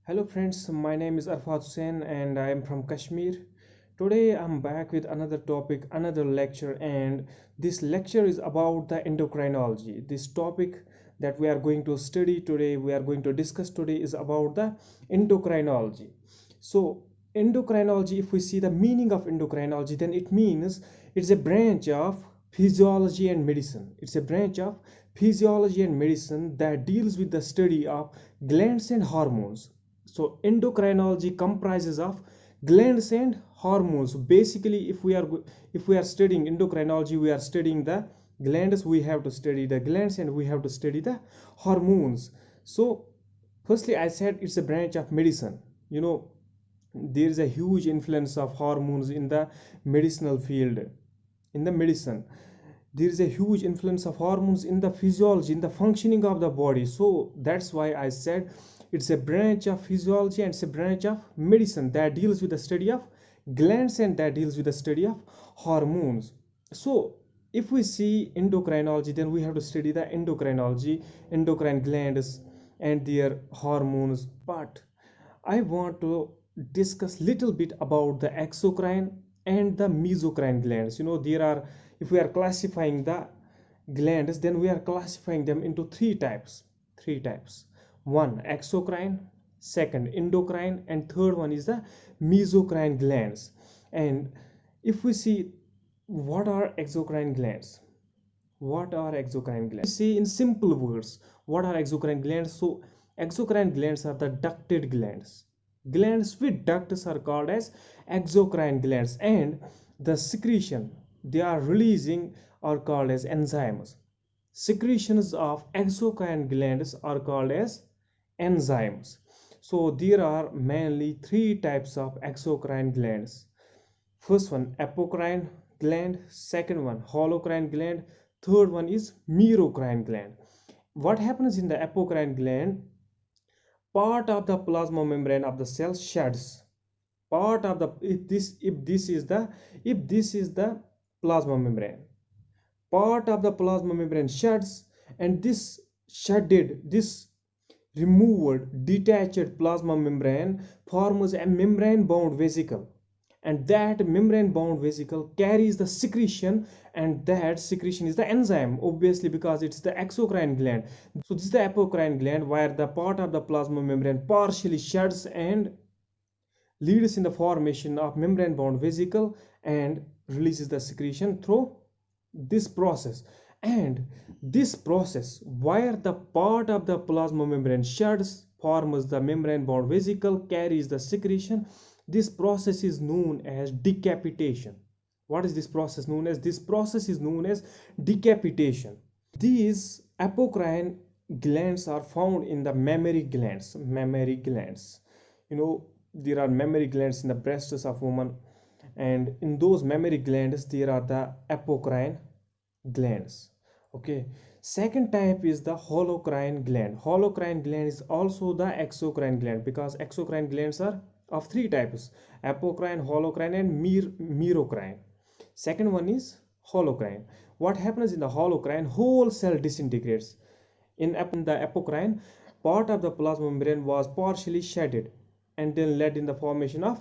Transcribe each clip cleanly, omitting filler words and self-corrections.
Hello friends, my name is Arfat Hussain and I am from Kashmir. Today I'm back with another topic, another lecture, and this lecture is about the endocrinology. This topic that we are going to study today, we are going to discuss today is about the endocrinology. So, endocrinology, if we see the meaning of endocrinology, then it means it's a branch of physiology and medicine. It's a branch of physiology and medicine that deals with the study of glands and hormones. So endocrinology comprises of glands and hormones. Basically, if we are studying endocrinology, we are studying the glands, we have to study the glands, and we have to study the hormones. So firstly, I said it's a branch of medicine. you know there is a huge influence of hormones in the medicinal field. In the medicine, there is a huge influence of hormones in the physiology, in the functioning of the body. So that's why I said it's a branch of physiology and it's a branch of medicine that deals with the study of glands and that deals with the study of hormones. So if we see endocrinology, then we have to study the endocrinology, endocrine glands and their hormones. But I want to discuss little bit about the exocrine and the mesocrine glands. There are, if we are classifying the glands, then we are classifying them into three types. One, exocrine; second, endocrine; and third one is the mesocrine glands. And if we see, what are exocrine glands? What are exocrine glands? See, in simple words, what are exocrine glands? So exocrine glands are the ducted glands. Glands with ducts are called as exocrine glands, and the secretion they are releasing are called as enzymes. Secretions of exocrine glands are called as enzymes. So there are mainly three types of exocrine glands. First one, apocrine gland; second one, holocrine gland; third one is merocrine gland. What happens in the apocrine gland? Part of the plasma membrane of the cell sheds. Part of the, if this is the plasma membrane, part of the plasma membrane sheds, and this removed detached plasma membrane forms a membrane bound vesicle, and that membrane bound vesicle carries the secretion, and that secretion is the enzyme, obviously, because it's the exocrine gland. So this is the apocrine gland, where the part of the plasma membrane partially sheds and leads in the formation of membrane bound vesicle and releases the secretion through this process. And this process, where the part of the plasma membrane sheds, forms the membrane bound vesicle, carries the secretion, this process is known as decapitation. What is this process known as? This process is known as decapitation. These apocrine glands are found in the mammary glands. Mammary glands. There are mammary glands in the breasts of women, and in those mammary glands there are the apocrine glands. Okay. Second type is the holocrine gland. Holocrine gland is also the exocrine gland, because exocrine glands are of three types: apocrine, holocrine, and merocrine. Second one is holocrine. What happens in the holocrine? Whole cell disintegrates. In the apocrine, part of the plasma membrane was partially shedded and then led in the formation of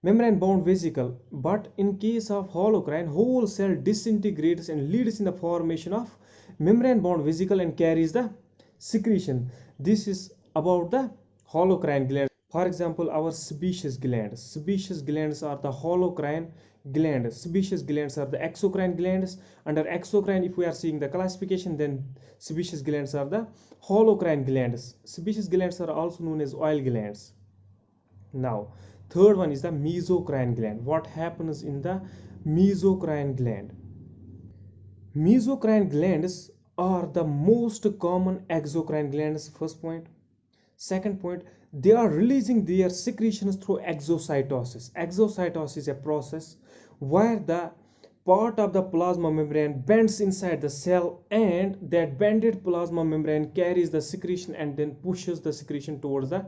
membrane bound vesicle. But in case of holocrine, whole cell disintegrates and leads in the formation of membrane bound vesicle and carries the secretion. This is about the holocrine gland. For example, our sebaceous glands. Sebaceous glands are the holocrine glands. Sebaceous glands are the exocrine glands. Under exocrine, if we are seeing the classification, then sebaceous glands are the holocrine glands. Sebaceous glands are also known as oil glands. Now, third one is the mesocrine gland. What happens in the mesocrine gland? Mesocrine glands are the most common exocrine glands. First point. Second point, they are releasing their secretions through exocytosis. Exocytosis is a process where the part of the plasma membrane bends inside the cell, and that bended plasma membrane carries the secretion and then pushes the secretion towards the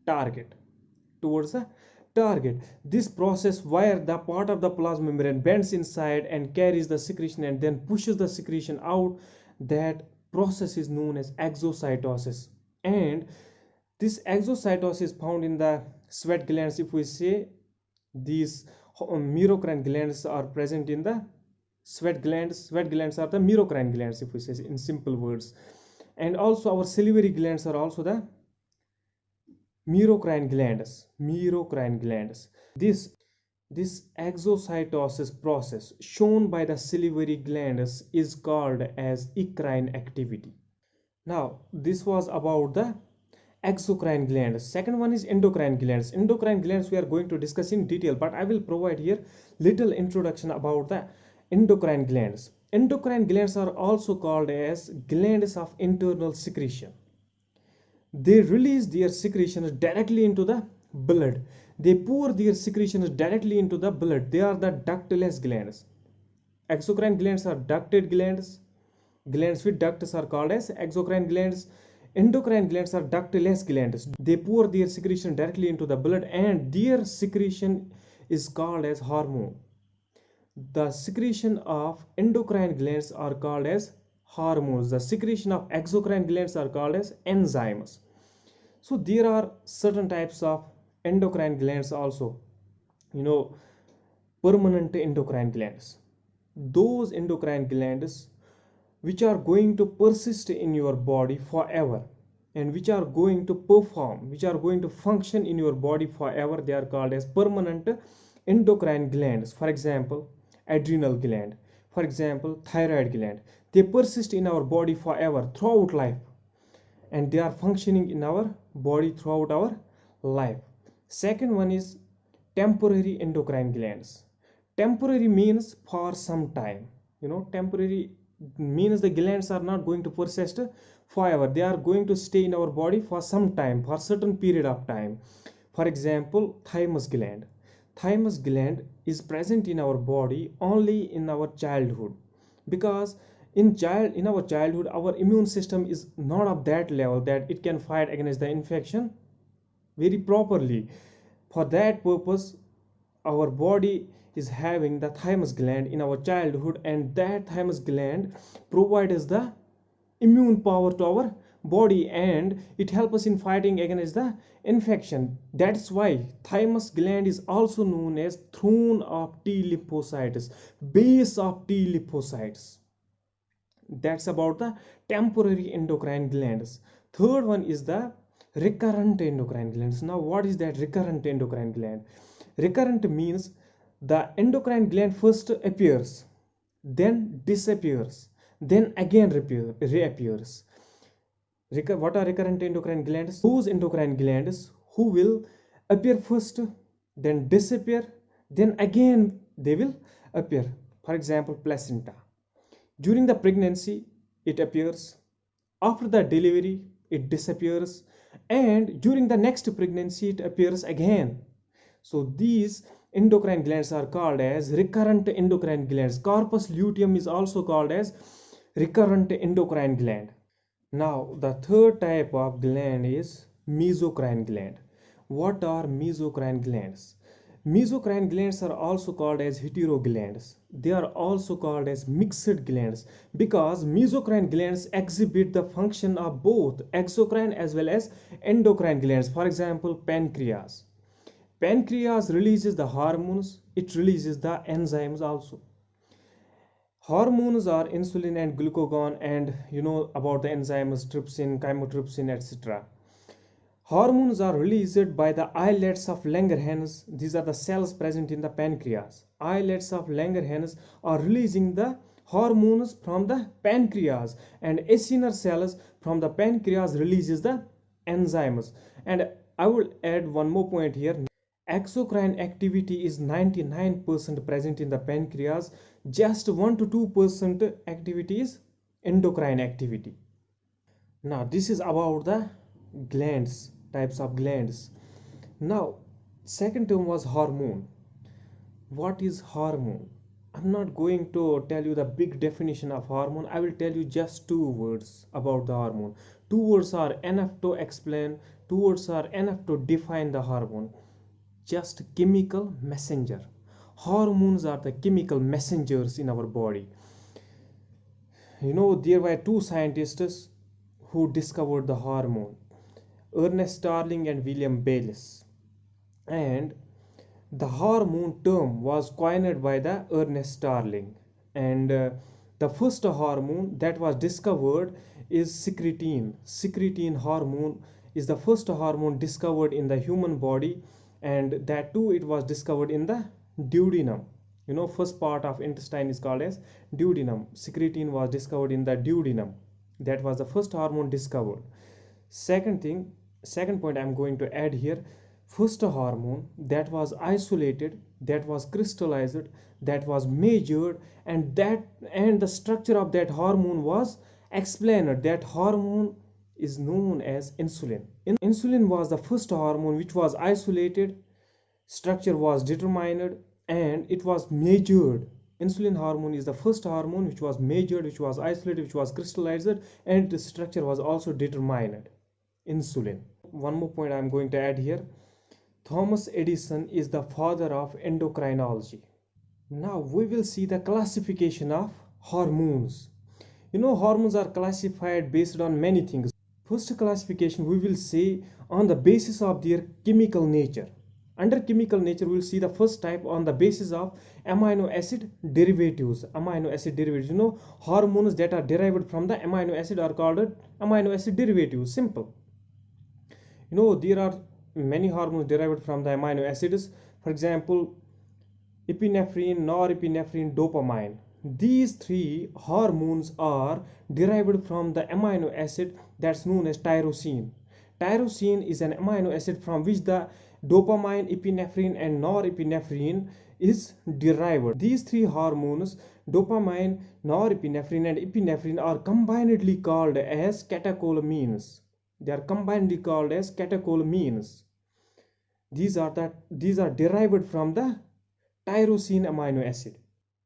target. This process, where the part of the plasma membrane bends inside and carries the secretion and then pushes the secretion out, that process is known as exocytosis. And This exocytosis is found in the sweat glands. If we say these merocrine glands are present in the sweat glands are the merocrine glands, if we say in simple words. And also our salivary glands are also the merocrine glands. This exocytosis process shown by the salivary glands is called as eccrine activity. Now this was about the exocrine glands. Second one is endocrine glands. Endocrine glands we are going to discuss in detail, but I will provide here little introduction about the endocrine glands. Endocrine glands are also called as glands of internal secretion. They release their secretions directly into the blood. They pour their secretions directly into the blood. They are the ductless glands. Exocrine glands are ducted glands. Glands with ducts are called as exocrine glands. Endocrine glands are ductless glands. They pour their secretion directly into the blood, and their secretion is called as hormone. The secretion of endocrine glands are called as hormones. The secretion of exocrine glands are called as enzymes. So there are certain types of endocrine glands also. Permanent endocrine glands. Those endocrine glands which are going to persist in your body forever, and which are going to perform, which are going to function in your body forever, they are called as permanent endocrine glands. For example, adrenal gland, for example, thyroid gland. They persist in our body forever, throughout life, and they are functioning in our body throughout our life. Second one is temporary endocrine glands. Temporary means for some time. Temporary means the glands are not going to persist forever. They are going to stay in our body for some time, for certain period of time. For example, thymus gland. Thymus gland is present in our body only in our childhood, because in our childhood our immune system is not of that level that it can fight against the infection very properly. For that purpose, our body is having the thymus gland in our childhood, and that thymus gland provides the immune power to our body, and it helps us in fighting against the infection. That's why thymus gland is also known as throne of T lymphocytes, base of T lymphocytes. That's about the temporary endocrine glands. Third one is the recurrent endocrine glands. Now what is that recurrent endocrine gland? Recurrent means the endocrine gland first appears, then disappears, then again reappears. What are recurrent endocrine glands? Those endocrine glands who will appear first, then disappear, then again they will appear. For example, placenta. During the pregnancy it appears, after the delivery it disappears, and during the next pregnancy it appears again. So these endocrine glands are called as recurrent endocrine glands. Corpus luteum is also called as recurrent endocrine gland. Now the third type of gland is mesocrine gland. What are mesocrine glands? Mesocrine glands are also called as heteroglands. They are also called as mixed glands, because mesocrine glands exhibit the function of both exocrine as well as endocrine glands. For example, pancreas. Pancreas releases the hormones, it releases the enzymes also. Hormones are insulin and glucagon, and you know about the enzymes trypsin, chymotrypsin, etc. Hormones are released by the islets of Langerhans. These are the cells present in the pancreas. Islets of Langerhans are releasing the hormones from the pancreas, and acinar cells from the pancreas releases the enzymes. And I will add one more point here. Exocrine activity is 99% present in the pancreas. Just 1 to 2% activity is endocrine activity. Now this is about the glands, types of glands. Now second term was hormone. What is hormone? I'm not going to tell you the big definition of hormone. I will tell you just two words about the hormone. Two words are enough to explain, two words are enough to define the hormone. Just chemical messenger. Hormones are the chemical messengers in our body. There were two scientists who discovered the hormone. Ernest Starling and William Bayliss. And the hormone term was coined by the Ernest Starling. And the first hormone that was discovered is secretin. Secretin hormone is the first hormone discovered in the human body, and that too it was discovered in the duodenum. First part of intestine is called as duodenum. Secretin was discovered in the duodenum. That was the first hormone discovered. Second point I'm going to add here, first hormone that was isolated, that was crystallized, that was measured, and the structure of that hormone was explained. That hormone is known as insulin. Insulin was the first hormone which was isolated, structure was determined, and it was measured. Insulin hormone is the first hormone which was measured, which was isolated, which was crystallized, and the structure was also determined. Insulin. One more point I'm going to add here. Thomas Edison is the father of endocrinology. Now we will see the classification of hormones. Hormones are classified based on many things. First classification we will say on the basis of their chemical nature. Under chemical nature, we will see the first type on the basis of amino acid derivatives. Amino acid derivatives. Hormones that are derived from the amino acid are called amino acid derivatives. Simple. There are many hormones derived from the amino acids. For example, epinephrine, norepinephrine, dopamine. These three hormones are derived from the amino acid that's known as tyrosine. Tyrosine is an amino acid from which the dopamine, epinephrine, and norepinephrine is derived. These three hormones, dopamine, norepinephrine, and epinephrine, are combinedly called as catecholamines. They are combinedly called as catecholamines. These are derived from the tyrosine amino acid.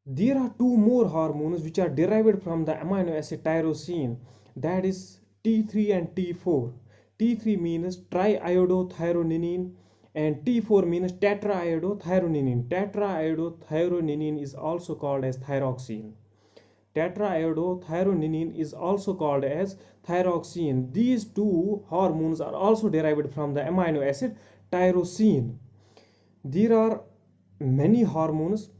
There are two more hormones which are derived from the amino acid tyrosine, that is T3 and T4. T3 means triiodothyronine and T4 means tetraiodothyronine. Tetraiodothyronine is also called as thyroxine. Tetraiodothyronine is also called as thyroxine. These two hormones are also derived from the amino acid tyrosine. There are many hormones.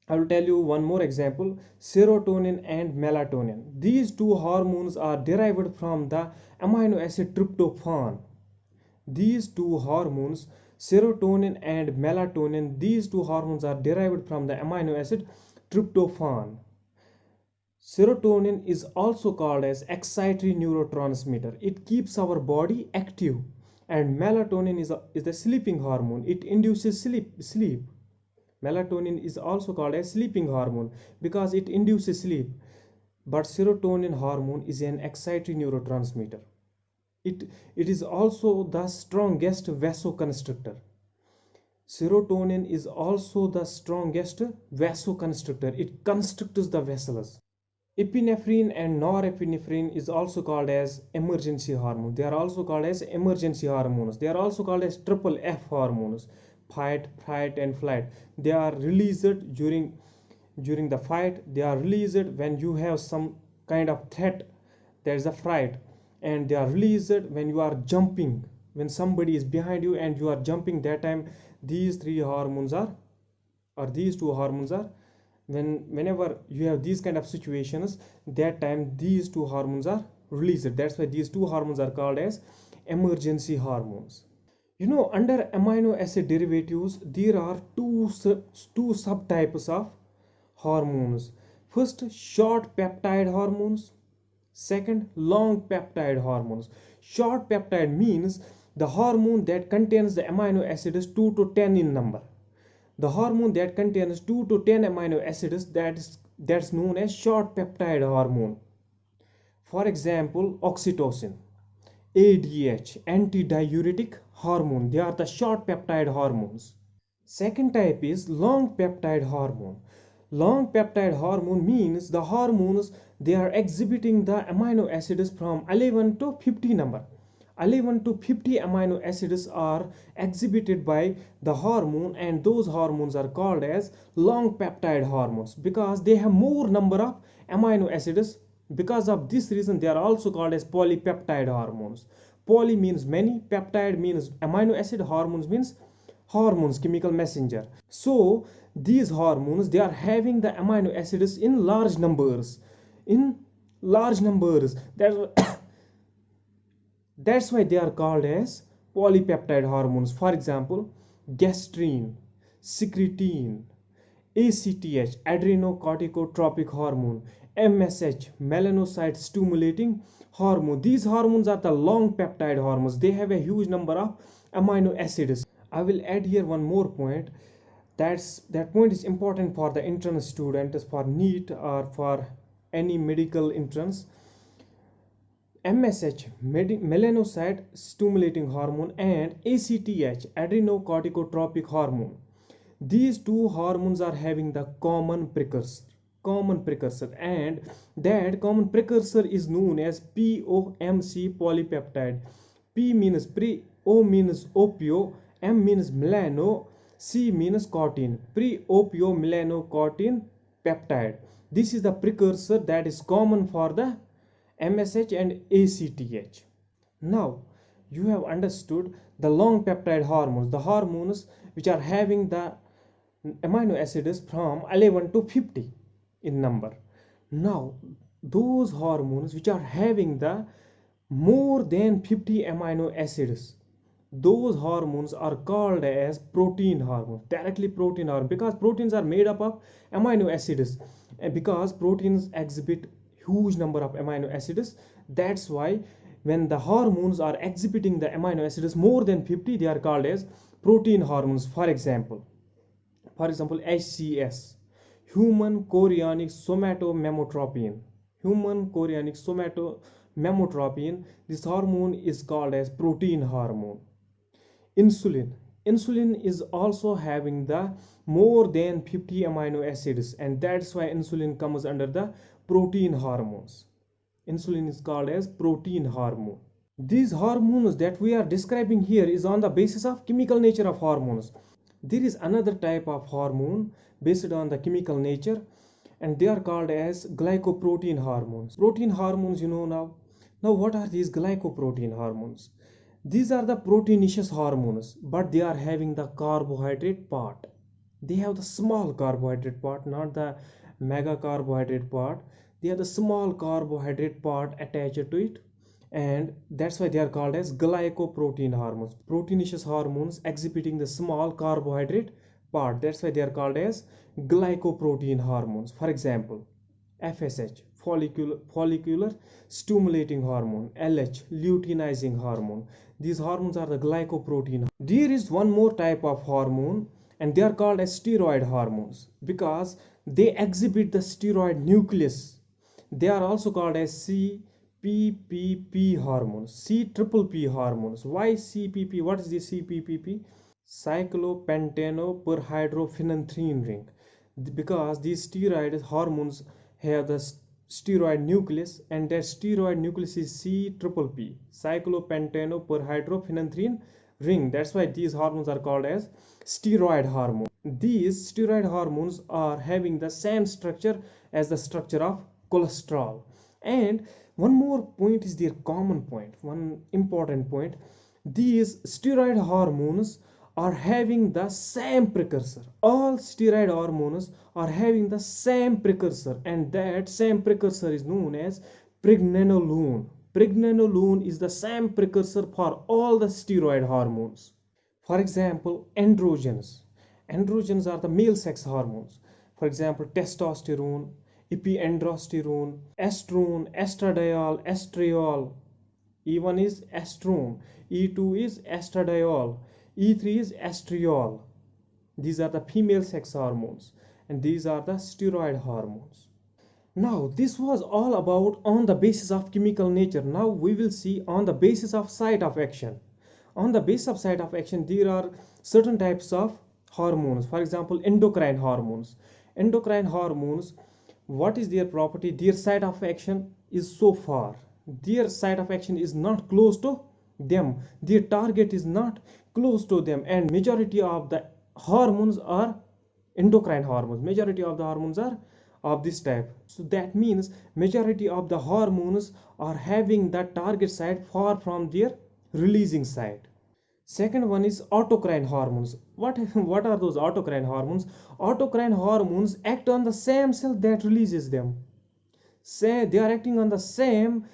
I will tell you one more example, serotonin and melatonin. These two hormones are derived from the amino acid tryptophan. These two hormones, serotonin and melatonin, these two hormones are derived from the amino acid tryptophan. Serotonin is also called as excitatory neurotransmitter. It keeps our body active. And melatonin is the sleeping hormone. It induces sleep. Melatonin is also called as sleeping hormone because it induces sleep. But serotonin hormone is an excitatory neurotransmitter. It is also the strongest vasoconstrictor. Serotonin is also the strongest vasoconstrictor. It constricts the vessels. Epinephrine and norepinephrine is also called as emergency hormone. They are also called as emergency hormones. They are also called as triple F hormones. Fight, fright, and flight. They are released during the fight. They are released when you have some kind of threat. There is a fright. And they are released when you are jumping. When somebody is behind you and you are jumping, that time these three hormones are, or these two hormones are, whenever you have these kind of situations, that time these two hormones are released. That's why these two hormones are called as emergency hormones. Under amino acid derivatives, there are two subtypes of hormones. First, short peptide hormones. Second, long peptide hormones. Short peptide means the hormone that contains the amino acids 2 to 10 in number. The hormone that contains 2 to 10 amino acids, that's known as short peptide hormone. For example, oxytocin, ADH, antidiuretic hormone. They are the short peptide hormones. Second type is long peptide hormone. Long peptide hormone means the hormones, they are exhibiting the amino acids from 11 to 50 number. 11 to 50 amino acids are exhibited by the hormone, and those hormones are called as long peptide hormones because they have more number of amino acids. Because of this reason, they are also called as polypeptide hormones. Poly means many, peptide means amino acid, hormones means hormones, chemical messenger. So these hormones, they are having the amino acids in large numbers, in large numbers. That's why they are called as polypeptide hormones. For example, gastrin, secretin, ACTH, adrenocorticotropic hormone, MSH, melanocyte stimulating hormone. These hormones are the long peptide hormones. They have a huge number of amino acids. I will add here one more point. That point is important for the entrance students, for NEET or for any medical entrance. MSH, melanocyte stimulating hormone, and ACTH, adrenocorticotropic hormone. These two hormones are having the common precursor, and that common precursor is known as POMC, polypeptide. P means pre, O means opio, M means melano, C means cortin, pre-opio-melanocortin peptide. This is the precursor that is common for the MSH and ACTH. Now you have understood the long peptide hormones, the hormones which are having the amino acids from 11 to 50 in number. Now those hormones which are having the more than 50 amino acids, those hormones are called as protein hormones, directly protein hormone, because proteins are made up of amino acids, and because proteins exhibit huge number of amino acids, that's why when the hormones are exhibiting the amino acids more than 50, they are called as protein hormones. For example, HCS, human chorionic somatomamotropin. This hormone is called as protein hormone. Insulin is also having the more than 50 amino acids, and that's why insulin comes under the protein hormones. Insulin is called as protein hormone. These hormones that we are describing here is on the basis of chemical nature of hormones. There is another type of hormone based on the chemical nature, and they are called as glycoprotein hormones. Protein hormones, you know now. Now what are these glycoprotein hormones? These are the proteinaceous hormones, but they are having the carbohydrate part. They have the small carbohydrate part, not the mega carbohydrate part. They have the small carbohydrate part attached to it, and that's why they are called as glycoprotein hormones. Proteinaceous hormones exhibiting the small carbohydrate part. That's why they are called as glycoprotein hormones. For example, FSH, follicular stimulating hormone, LH, luteinizing hormone. These hormones are the glycoprotein. There is one more type of hormone, and they are called as steroid hormones because they exhibit the steroid nucleus. They are also called as CPPP hormones, CPPP hormones. Why CPP? What is the CPPP? Cyclopentanoperhydrophenanthrin ring. Because these steroid hormones have the steroid nucleus, and that steroid nucleus is CPPP, cyclopentanoperhydrophenanthrin ring. That's why these hormones are called as steroid hormones. These steroid hormones are having the same structure as the structure of cholesterol. And one more point is their common point, one important point. These steroid hormones are having the same precursor. All steroid hormones are having the same precursor, and that same precursor is known as pregnenolone. Pregnenolone is the same precursor for all the steroid hormones. For example, androgens. Androgens are the male sex hormones. For example, testosterone, epiandrosterone, estrone, estradiol, estriol. E1 is estrone, E2 is estradiol, E3 is estriol. These are the female sex hormones, and these are the steroid hormones. Now this was all about on the basis of chemical nature. Now we will see on the basis of site of action. On the basis of site of action, there are certain types of hormones. For example, endocrine hormones. Endocrine hormones, what is their property? Their site of action is so far. Their site of action is not close to them. Their target is not close to them, and majority of the hormones are endocrine hormones. Majority of the hormones are of this type. So that means majority of the hormones are having the target site far from their releasing site. Second one is autocrine hormones. What are those autocrine hormones? Autocrine hormones act on the same cell that releases them. Say they are acting on the same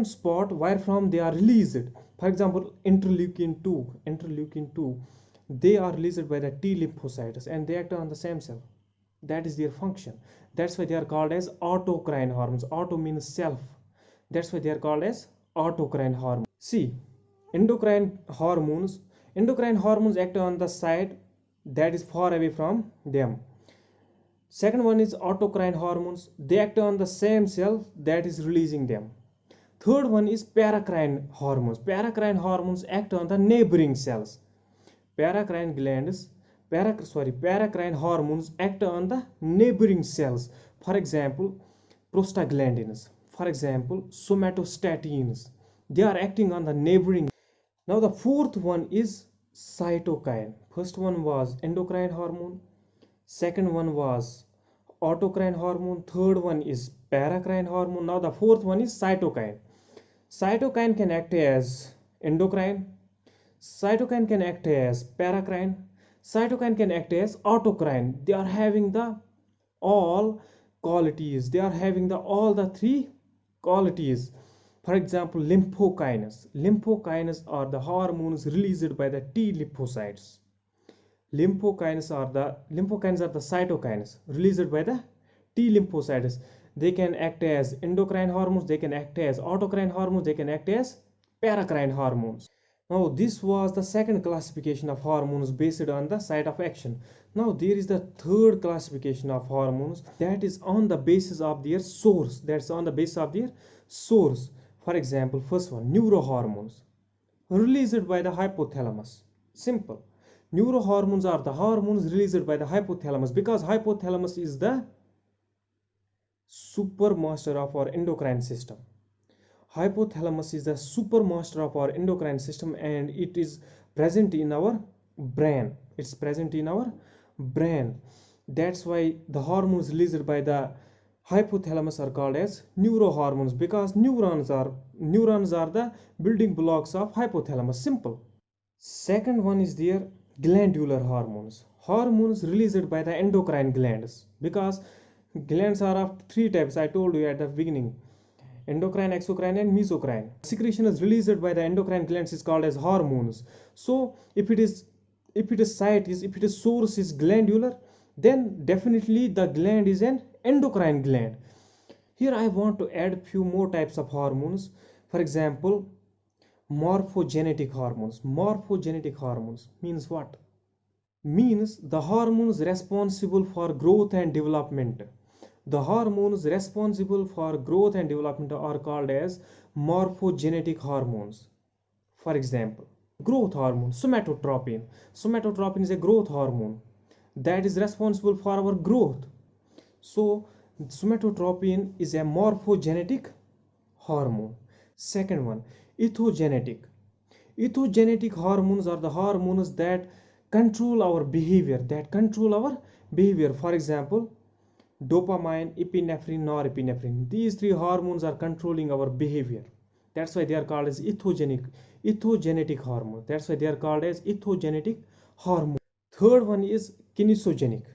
spot where from they are released. For example, interleukin 2, they are released by the T lymphocytes and they act on the same cell. That is their function. That's why they are called as autocrine hormones. Auto means self. That's why they are called as autocrine hormones. See, endocrine hormones act on the site that is far away from them. Second one is autocrine hormones. They act on the same cell that is releasing them. Third one is paracrine hormones. Paracrine hormones act on the neighboring cells. Paracrine hormones act on the neighboring cells. For example, prostaglandins. For example, somatostatins. They are acting on the neighboring. Now the fourth one is cytokine. First one was endocrine hormone. Second one was autocrine hormone. Third one is paracrine hormone. Now the fourth one is cytokine. Cytokine can act as endocrine. Cytokine can act as paracrine. Cytokine can act as autocrine. They are having the all qualities. They are having the all the three qualities. For example, lymphokines. Lymphokines are the hormones released by the T lymphocytes. Lymphokines are the cytokines released by the T lymphocytes. They can act as endocrine hormones, they can act as autocrine hormones, they can act as paracrine hormones. Now this was the second classification of hormones based on the site of action. Now there is the third classification of hormones that is on the basis of their source. That's on the basis of their source. For example, first one, neurohormones released by the hypothalamus. Simple. Neurohormones are the hormones released by the hypothalamus because hypothalamus is the supermaster of our endocrine system. Hypothalamus is the supermaster of our endocrine system and it is present in our brain. It's present in our brain. That's why the hormones released by the hypothalamus are called as neurohormones because neurons are the building blocks of hypothalamus. Simple. Second one is their glandular hormones. Hormones released by the endocrine glands because glands are of three types. I told you at the beginning: endocrine, exocrine, and mesocrine. Secretion is released by the endocrine glands is called as hormones. So if it is source is glandular, then definitely the gland is an endocrine gland. Here I want to add few more types of hormones. For example, morphogenetic hormones. Morphogenetic hormones means what? Means the hormones responsible for growth and development. The hormones responsible for growth and development are called as morphogenetic hormones. For example, growth hormone, somatotropin. Somatotropin is a growth hormone that is responsible for our growth. So somatotropin is a morphogenetic hormone. Second one, ethogenetic. Ethogenetic hormones are the hormones that control our behavior. For example, dopamine, epinephrine, norepinephrine. These three hormones are controlling our behavior. That's why they are called as ethogenetic hormone. That's why they are called as ethogenetic hormone. Third one is kinesogenic.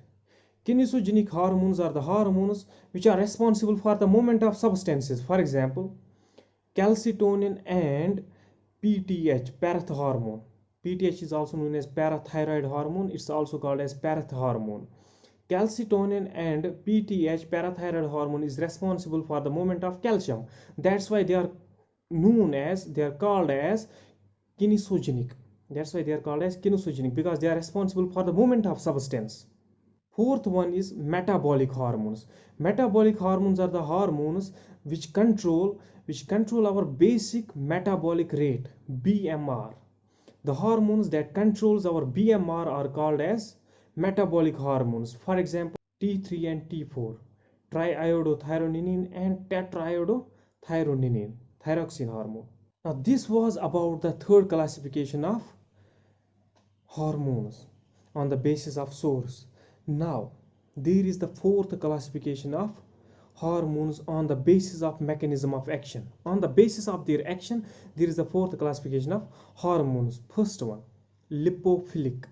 Kinesogenic hormones are the hormones which are responsible for the movement of substances. For example, calcitonin and PTH, parathormone. PTH is also known as parathyroid hormone. It's also called as parathormone. Calcitonin and PTH, parathyroid hormone, is responsible for the movement of calcium. That's why they are called as kinesogenic. Because they are responsible for the movement of substance. Fourth one is metabolic hormones. Metabolic hormones are the hormones which control our basic metabolic rate, BMR. The hormones that controls our BMR are called as metabolic hormones. For example, T3 and T4, triiodothyronine and tetraiodothyronine, thyroxine hormone. Now this was about the third classification of hormones on the basis of source. Now there is the fourth classification of hormones on the basis of mechanism of action. On the basis of their action, there is a fourth classification of hormones. First one, lipophilic.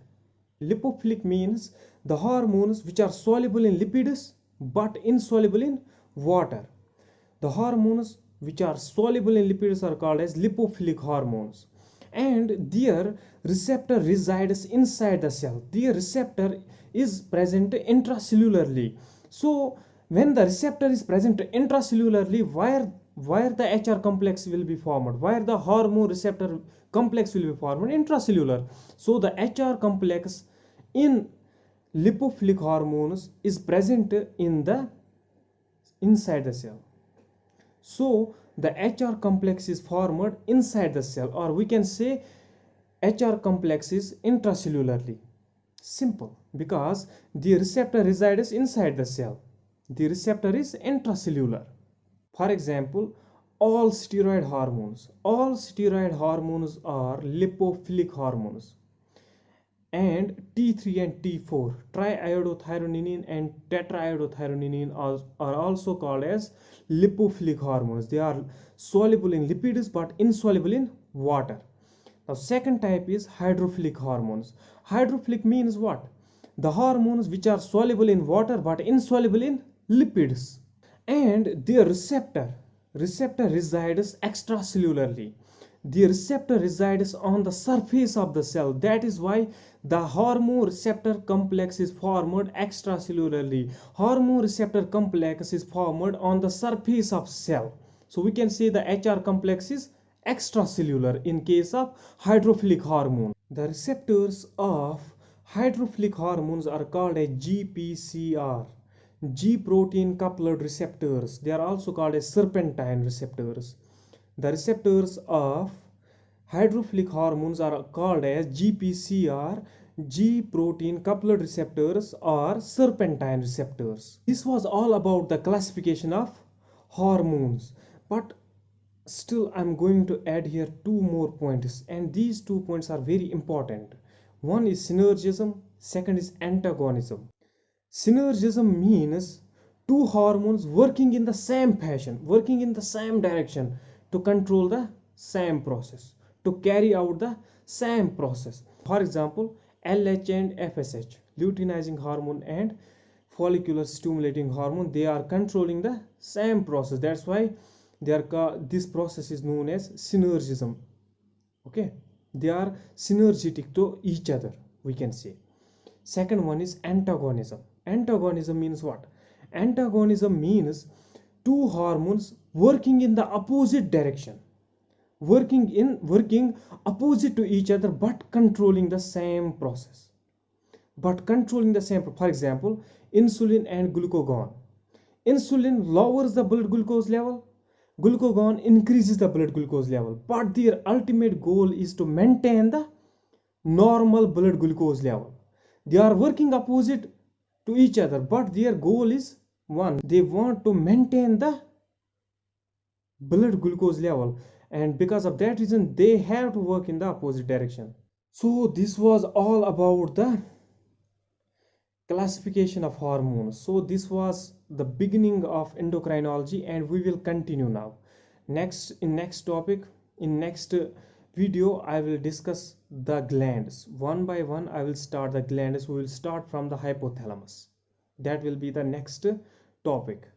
Lipophilic means the hormones which are soluble in lipids but insoluble in water. The hormones which are soluble in lipids are called as lipophilic hormones, and their receptor resides inside the cell. Their receptor is present intracellularly. So when the receptor is present intracellularly, where the HR complex will be formed, where the hormone receptor complex will be formed, intracellular. So the HR complex in lipophilic hormones is present in the inside the cell. So the HR complex is formed inside the cell, or we can say HR complex is intracellularly. Simple, because the receptor resides inside the cell. The receptor is intracellular. For example, all steroid hormones are lipophilic hormones. And T3 and T4, triiodothyronine and tetraiodothyronine, are also called as lipophilic hormones. They are soluble in lipids but insoluble in water. Now second type is hydrophilic hormones. Hydrophilic means what? The hormones which are soluble in water but insoluble in lipids, and their receptor resides extracellularly. The receptor resides on the surface of the cell. That is why the hormone receptor complex is formed extracellularly. Hormone receptor complex is formed on the surface of cell. So we can say the HR complex is extracellular in case of hydrophilic hormone. The receptors of hydrophilic hormones are called as GPCR, G protein coupled receptors. They are also called as serpentine receptors. The receptors of hydrophilic hormones are called as GPCR, G protein coupled receptors, or serpentine receptors. This was all about the classification of hormones, but still I'm going to add here two more points, and these 2 points are very important. One is synergism, second is antagonism. Synergism means two hormones working in the same fashion, working in the same direction to control the same process, to carry out the same process. For example, LH and FSH, luteinizing hormone and follicular stimulating hormone, they are controlling the same process. That's why this process is known as synergism. Okay, they are synergetic to each other, we can say. Second one is antagonism. Antagonism means what? Antagonism means two hormones working in the opposite direction, working opposite to each other but controlling the same process. For example, insulin and glucagon. Insulin lowers the blood glucose level, glucagon increases the blood glucose level, but their ultimate goal is to maintain the normal blood glucose level. They are working opposite to each other, but their goal is one. They want to maintain the blood glucose level, and because of that reason they have to work in the opposite direction. So this was all about the classification of hormones. So this was the beginning of endocrinology, and we will continue now. In next video, I will discuss the glands one by one. I will start the glands. We will start from the hypothalamus. That will be the next topic.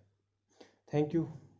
Thank you.